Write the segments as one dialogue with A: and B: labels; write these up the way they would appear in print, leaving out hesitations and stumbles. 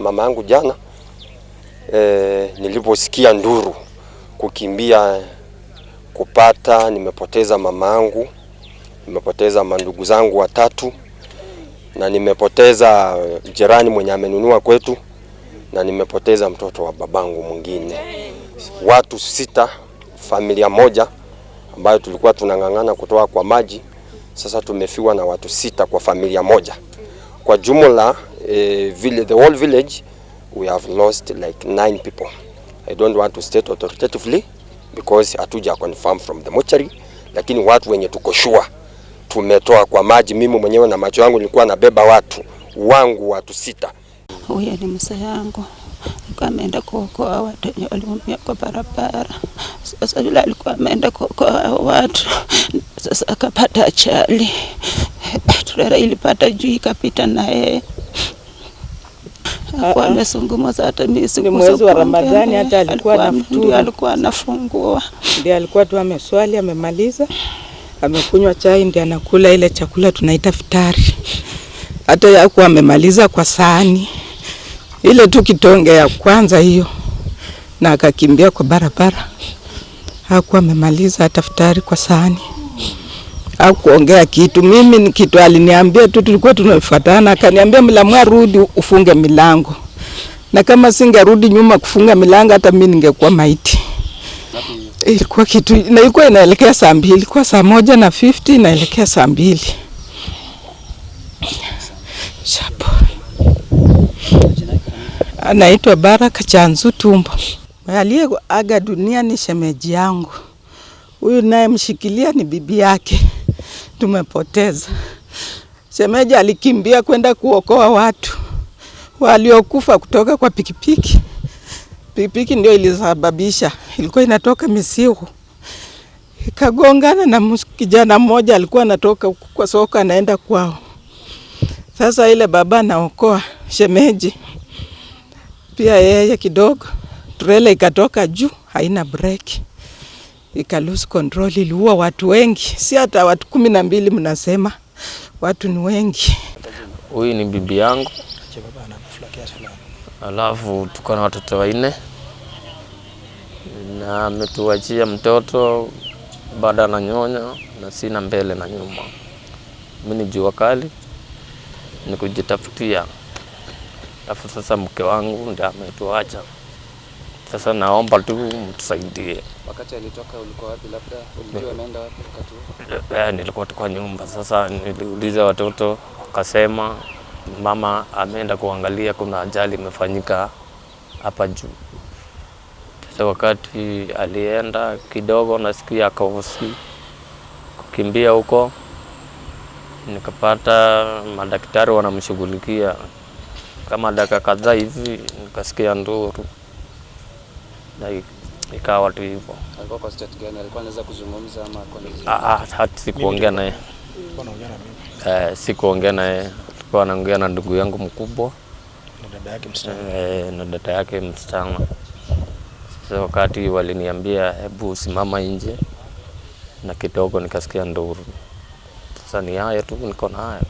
A: mama yangu jana. Niliposikia nduru kukimbia kupata, nimepoteza mama yangu, nimepoteza mandugu zangu watatu, na nimepoteza jirani mwenye amenunua kwetu, na nimepoteza mtoto wa babangu mwingine. Watu 6, familia moja ambayo tulikuwa tunangangana kutoa kwa maji. Sasa tumefiwa na watu 6 kwa familia moja. Kwa jumla the whole village we have lost like 9 people. I don't want to state authoritatively because hatuja confirm from the mortuary, lakini watu wenye tuko sure tumetoa kwa maji. Mimi mwenyewe na macho yangu nilikuwa nabeba watu 6.
B: Huyu ni mzee yangu. Alikuwa ameenda kuokoa watu waliumia kwa barabara. Sasa yule alikuwa ameenda kuokoa watu. Sasa akapata ajali. Trela ilipata juu ikapita na yeye. Alikuwa amesungumza hata mimi siku.
C: Ni mwezi wa Ramadhani hata alikuwa
B: anafungua.
C: Ndiye alikuwa tu ameswali amemaliza. Amekunywa chai ndiye anakula ile chakula tunaita futari. Hata yakuwa amemaliza kwa sahani. Ile tu kitonge ya kwanza hiyo, na akakimbia kwa barabara. Hakuwa amemaliza hata futari kwa sahani. Hakuongea kitu. Mimi ni kitu aliniambia tu, tulikuwa tunafuatana, akaniambia Mlamwa rudi ufunge milango. Na kama singerudi nyuma kufunga milango hata mimi ningekuwa maiti. Ilikuwa kitu na ilikuwa inaelekea saa 2, ilikuwa saa 1:50 inaelekea saa 2. Chapo. Anaitwa Baraka Chanzu Tumbo. Aliyeaga dunia ni shemeji yangu. Huyu naye mshikilia ni bibi yake. Tumepoteza. Shemeji alikimbia kwenda kuokoa watu waliokufa kutoka kwa pikipiki. Pikipiki ndio ilisababisha. Ilikuwa inatoka Misihu. Ikagongana na kijana mmoja alikuwa anatoka kwa soko anaenda kwao. Sasa ile baba anaokoa shemeji. Pia yeye kidogo trela ikatoka juu, haina breki. Ika lose control, iliua watu wengi. Si hata watu 12 mnasema. Watu ni wengi.
D: Huyu ni bibi yangu. Alafu tuko na watoto 4. Na ametuachia mtoto baada na nyonya na sina mbele na nyuma. Mimi ni jua kali. Ni kujitafutia. Alafu sasa mke wangu ndiye ametuacha. Sasa naomba tu mtusaidie.
E: Wakati alitoka ulikuwa wapi labda? Ulijua ameenda wapi wakati?
D: Nilikuwa kwa nyumba. Sasa niliuliza watoto, akasema mama ameenda kuangalia kuna ajali imefanyika hapa juu. Sasa wakati alienda kidogo nasikia akaosi kukimbia huko. Nikapata madaktari wanamshughulikia. Kama dakika kadhaa hivi nikasikia nduru. Na ikawa tu hivyo.
E: Alikuwa kwa state gani? Alikuwa anaweza kuzungumza ama kwa nini?
D: Hata sikuongea naye. Sikuongea naye. Alikuwa anaongea na ndugu yangu mkubwa
E: na dada yake msichana.
D: Na dada yake msichana. Sasa wakati waliniambia hebu simama nje, na kidogo nikasikia nduru. Sasa ni haya tu niko na haya.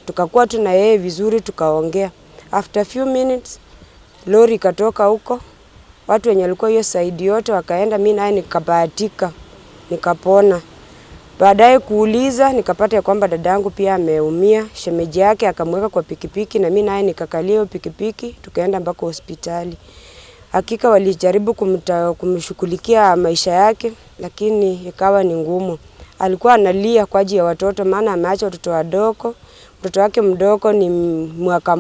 F: Tukakuwa tuna yeye vizuri tukaongea. After few minutes lori katoka huko. Watu wenye walikuwa hiyo side yote wakaenda, mimi naye nikabahatika. Nikapona. Baadaye kuuliza nikapata kwamba dadangu pia ameumia. Shemeji yake akamweka kwa pikipiki na mimi naye nikakalia hiyo pikipiki tukaenda mpaka hospitali. Hakika walijaribu kumshughulikia maisha yake lakini ikawa ni ngumu. Alikuwa analia kwa ajili ya watoto maana ameacha watoto wadogo. Mtoto wake mdogo ni 1 mwaka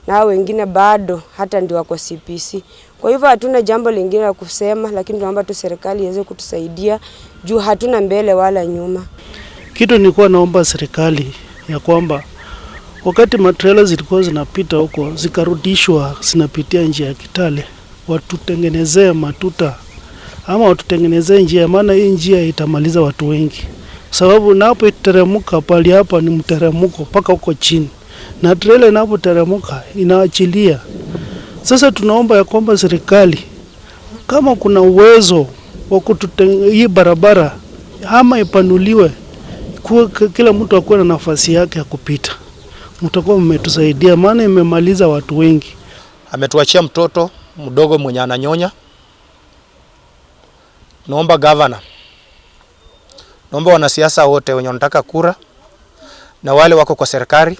F: na wengine bado hata ndio wako CPC. Kwa hivyo hatuna jambo lingine la kusema, lakini tunaomba tu serikali iweze kutusaidia juu hatuna mbele wala nyuma.
G: Kitu nilikuwa naomba serikali ya kwamba wakati matrela zilikuwa zinapita huko zikarudishwa zinapitia njia ya Kitale, watutengenezee matuta ama watutengenezee njia, maana hii njia itamaliza watu wengi. Sababu napo iteremka pali hapa ni mteremko mpaka huko chini. Na trela inapoteremka inaachilia. Sasa tunaomba ya kwamba serikali kama kuna uwezo wa hii barabara ama ipanuliwe kwa kila mtu akuwe na nafasi yake ya kupita. Mtakuwa mmetusaidia maana imemaliza watu wengi.
H: Ametuachia mtoto mdogo mwenye ananyonya. Naomba governor, naomba wanasiasa wote wenye wanataka kura na wale wako kwa serikali,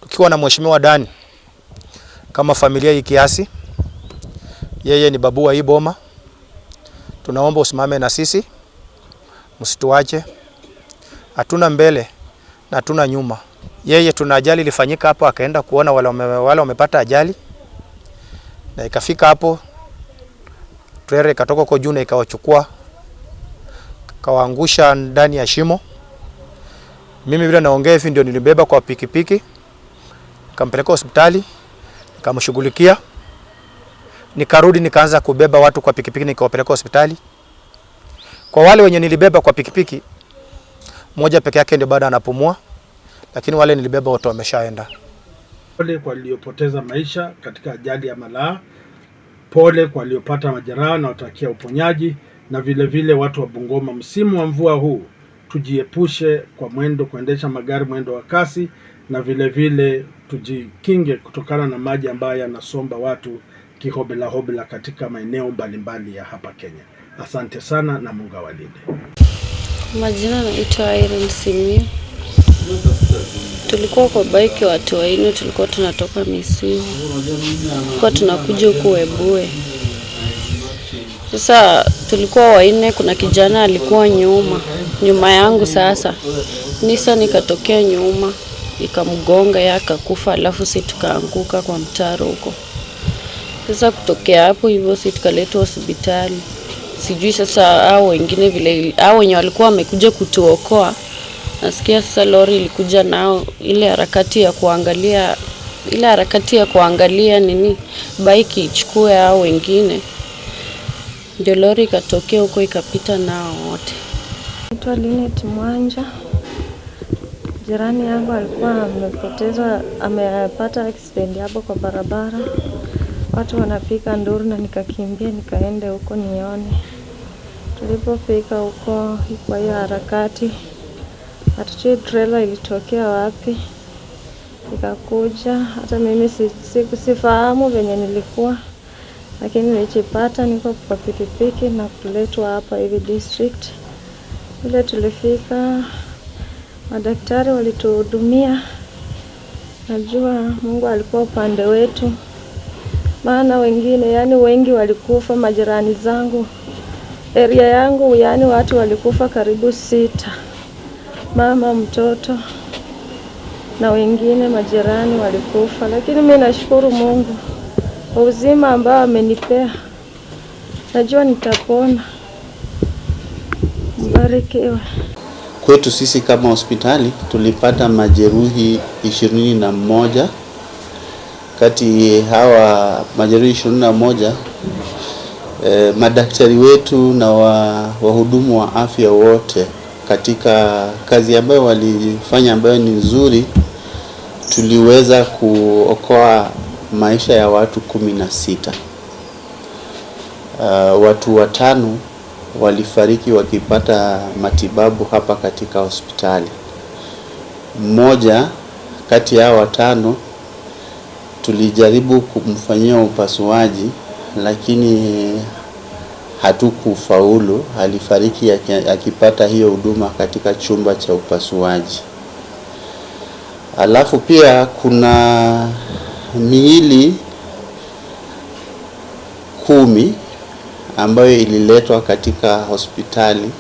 H: tukiwa na mheshimiwa Dani kama familia hii kiasi, yeye ni babu wa hii boma, tunaomba usimame na sisi, msituache. Hatuna mbele na hatuna nyuma. Yeye tuna ajali ilifanyika hapo, akaenda kuona wale wamepata ajali, na ikafika hapo trailer ikatoka kwa juu na ikawachukua, kawaangusha ndani ya shimo. Mimi vile naongea hivi ndio nilibeba kwa pikipiki, nikampeleka hospitali, nikamshughulikia, nikarudi nikaanza kubeba watu kwa pikipiki nikawapeleka hospitali. Kwa wale wenye nilibeba kwa pikipiki, mmoja peke yake ndio bado anapumua, lakini wale nilibeba wote wameshaenda.
G: Pole kwa waliopoteza maisha katika ajali ya Malaa. Pole kwa waliopata majeraha na watakia uponyaji, na vile vile watu wa Bungoma, msimu wa mvua huu tujiepushe kwa kuendesha magari mwendo wa kasi, na vile vile tujikinge kutokana na maji ambayo yanasomba watu kihobela katika maeneo mbalimbali ya hapa Kenya. Asante sana na Mungu awalinde.
I: Majina naitwa Irene Simio. Tulikuwa kwa bike watu wanne, tulikuwa tunatoka Misiu. Tulikuwa tunakuja huko Webuye. Sasa tulikuwa wanne, kuna kijana alikuwa nyuma yangu. Sasa Nissan ikatokea nyuma ikamgonga, yeye akakufa, alafu sisi tukaanguka kwa mtaro huko. Sasa kutokea hapo hivyo sisi tukaletwa hospitali. Sijui sasa hao wengine vile, hao wenye walikuwa wamekuja kutuokoa, nasikia sasa lori ilikuja nao ile harakati ya kuangalia nini bike ichukue hao wengine, ndio lori ikatokea huko ikapita nao wote.
J: Naitwa Linet Mwanja. Jirani yangu alikuwa amepata accident hapo kwa barabara. Watu wanapika nduru na nikakimbia nikaende huko nione. Tulipofika huko kwa hiyo harakati, hatujui trailer ilitokea wapi. Ikakuja, hata mimi sifahamu venye nilikuwa, lakini nilipata niko kwa pikipiki na kuletwa hapa hivi district. Ile tulifika, madaktari walituhudumia. Najua Mungu alikuwa upande wetu, maana wengine wengi walikufa. Majirani zangu area yangu watu walikufa karibu 6, mama, mtoto na wengine majirani walikufa, lakini mimi nashukuru Mungu kwa uzima ambao amenipea. Najua nitapona. Mbarikiwe.
K: Kwetu sisi kama hospitali tulipata majeruhi 21. Kati hawa majeruhi 21, madaktari wetu na wahudumu wa afya wote katika kazi ambayo walifanya ambayo ni nzuri, tuliweza kuokoa maisha ya watu 16. Watu 5 walifariki wakipata matibabu hapa katika hospitali. Mmoja kati ya 5 tulijaribu kumfanyia upasuaji, lakini hatukufaulu. Alifariki akipata hiyo huduma katika chumba cha upasuaji. Alafu pia kuna miili 10 ambayo ililetwa katika hospitali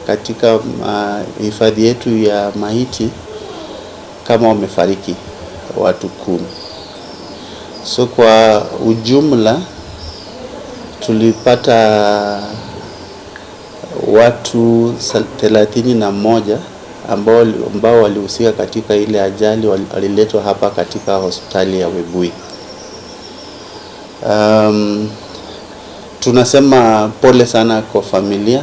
K: katika hifadhi yetu ya maiti, kama wamefariki watu 10. So kwa ujumla tulipata watu 31 ambao walihusika katika ile ajali, waliletwa hapa katika hospitali ya Webuye. Tunasema pole sana kwa familia.